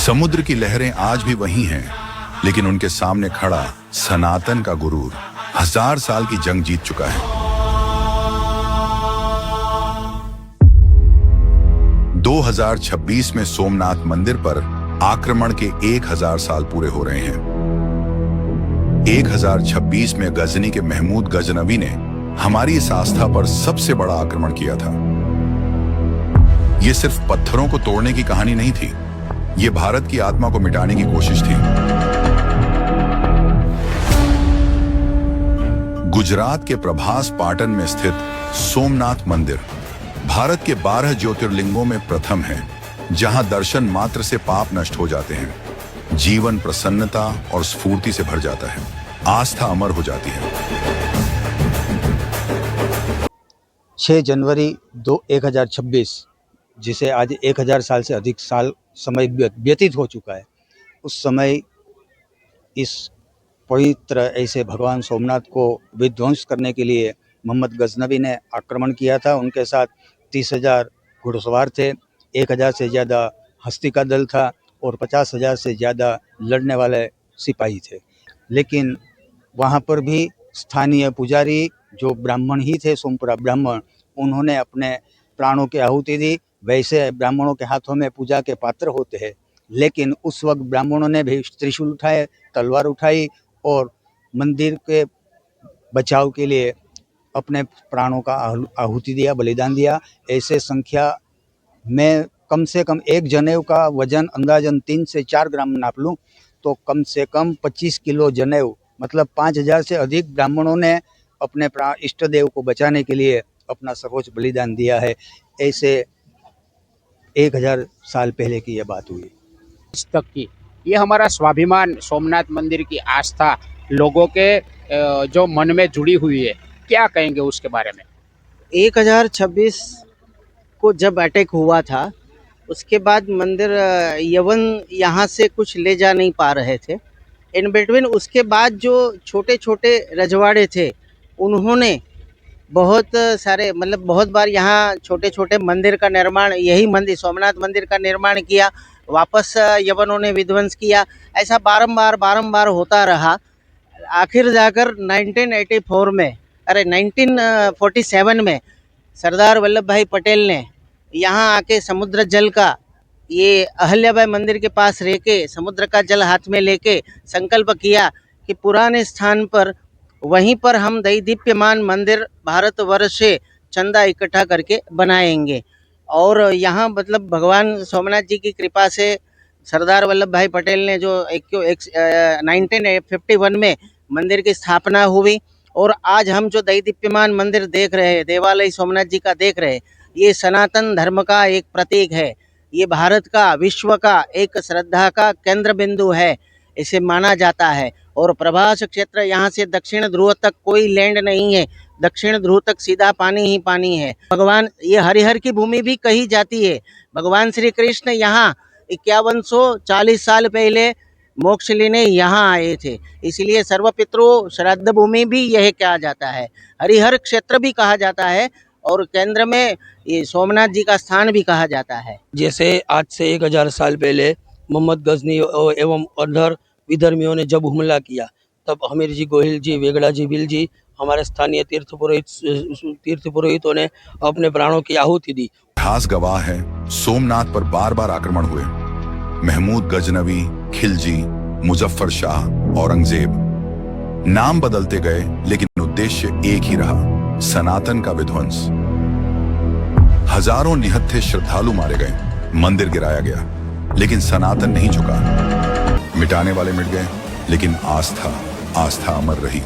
समुद्र की लहरें आज भी वही हैं, लेकिन उनके सामने खड़ा सनातन का गुरूर 1000 साल की जंग जीत चुका है। 2026 में सोमनाथ मंदिर पर आक्रमण के 1000 साल पूरे हो रहे हैं। 1026 में गजनी के महमूद गजनवी ने हमारी इस आस्था पर सबसे बड़ा आक्रमण किया था। यह सिर्फ पत्थरों को तोड़ने की कहानी नहीं थी, यह भारत की आत्मा को मिटाने की कोशिश थी। गुजरात के प्रभास पाटन में स्थित सोमनाथ मंदिर भारत के 12 ज्योतिर्लिंगों में प्रथम है, जहां दर्शन मात्र से पाप नष्ट हो जाते हैं, जीवन प्रसन्नता और स्फूर्ति से भर जाता है, आस्था अमर हो जाती है। 6 जनवरी 2026, जिसे आज 1000 साल से अधिक साल समय व्यतीत हो चुका है, उस समय इस पवित्र ऐसे भगवान सोमनाथ को विध्वंस करने के लिए मोहम्मद गजनवी ने आक्रमण किया था। उनके साथ 30,000 घुड़सवार थे, 1000 से ज़्यादा हस्ती का दल था और 50,000 से ज़्यादा लड़ने वाले सिपाही थे। लेकिन वहाँ पर भी स्थानीय पुजारी जो ब्राह्मण ही थे, सोमपुरा ब्राह्मण, उन्होंने अपने प्राणों की आहुति दी। वैसे ब्राह्मणों के हाथों में पूजा के पात्र होते हैं, लेकिन उस वक्त ब्राह्मणों ने भी त्रिशूल उठाए, तलवार उठाई और मंदिर के बचाव के लिए अपने प्राणों का आहुति दिया, बलिदान दिया। ऐसे संख्या में कम से कम एक जनेऊ का वजन अंदाजन 3 से 4 ग्राम नाप लूँ तो कम से कम 25 किलो जनेऊ, मतलब 5000 से अधिक ब्राह्मणों ने अपने इष्ट देव को बचाने के लिए अपना सर्वोच्च बलिदान दिया है। ऐसे 1000 साल पहले की यह बात हुई। इस तक की ये हमारा स्वाभिमान सोमनाथ मंदिर की आस्था लोगों के जो मन में जुड़ी हुई है, क्या कहेंगे उसके बारे में? 1026 को जब अटैक हुआ था, उसके बाद मंदिर यवन यहाँ से कुछ ले जा नहीं पा रहे थे। इन बिटवीन उसके बाद जो छोटे छोटे रजवाड़े थे, उन्होंने बहुत सारे बहुत बार यहाँ छोटे छोटे मंदिर का निर्माण, यही मंदिर सोमनाथ मंदिर का निर्माण किया, वापस यवनों ने विध्वंस किया। ऐसा बारंबार होता रहा। आखिर जाकर 1947 में सरदार वल्लभ भाई पटेल ने यहाँ आके समुद्र जल का, ये अहल्याबाई मंदिर के पास रह के समुद्र का जल हाथ में लेके संकल्प किया कि पुराने स्थान पर वहीं पर हम दैदीप्यमान मंदिर भारतवर्ष से चंदा इकट्ठा करके बनाएंगे। और यहाँ भगवान सोमनाथ जी की कृपा से सरदार वल्लभ भाई पटेल ने जो 1951 में मंदिर की स्थापना हुई, और आज हम जो दैदीप्यमान मंदिर देख रहे हैं, देवालय सोमनाथ जी का देख रहे हैं, ये सनातन धर्म का एक प्रतीक है। ये भारत का, विश्व का एक श्रद्धा का केंद्र बिंदु है, इसे माना जाता है। और प्रभास क्षेत्र, यहाँ से दक्षिण ध्रुव तक कोई लैंड नहीं है, दक्षिण ध्रुव तक सीधा पानी ही पानी है। भगवान, ये हरिहर की भूमि भी कही जाती है। भगवान श्री कृष्ण यहाँ 5140 साल पहले मोक्ष लेने यहाँ आए थे, इसलिए सर्वपितृ श्राद्ध भूमि भी यह कहा जाता है, हरिहर क्षेत्र भी कहा जाता है, और केंद्र में ये सोमनाथ जी का स्थान भी कहा जाता है। जैसे आज से 1000 साल पहले मोहम्मद गजनी एवं अदर विधर्मियों ने जब हमला किया, तब हमीर जी, गोहिल जी, वेगड़ा जी, बिल जी, हमारे स्थानीय तीर्थ पुरोहितों ने अपने प्राणों की आहुति दी। इतिहास गवाह है, सोमनाथ पर बार बार आक्रमण हुए। महमूद गजनवी, खिलजी, मुजफ्फर शाह, औरंगजेब, नाम बदलते गए, लेकिन उद्देश्य एक ही रहा, सनातन का विध्वंस। हजारों निहत्थे श्रद्धालु मारे गए, मंदिर गिराया गया, लेकिन सनातन नहीं झुका। मिटाने वाले मिट गए, लेकिन आस्था अमर रही।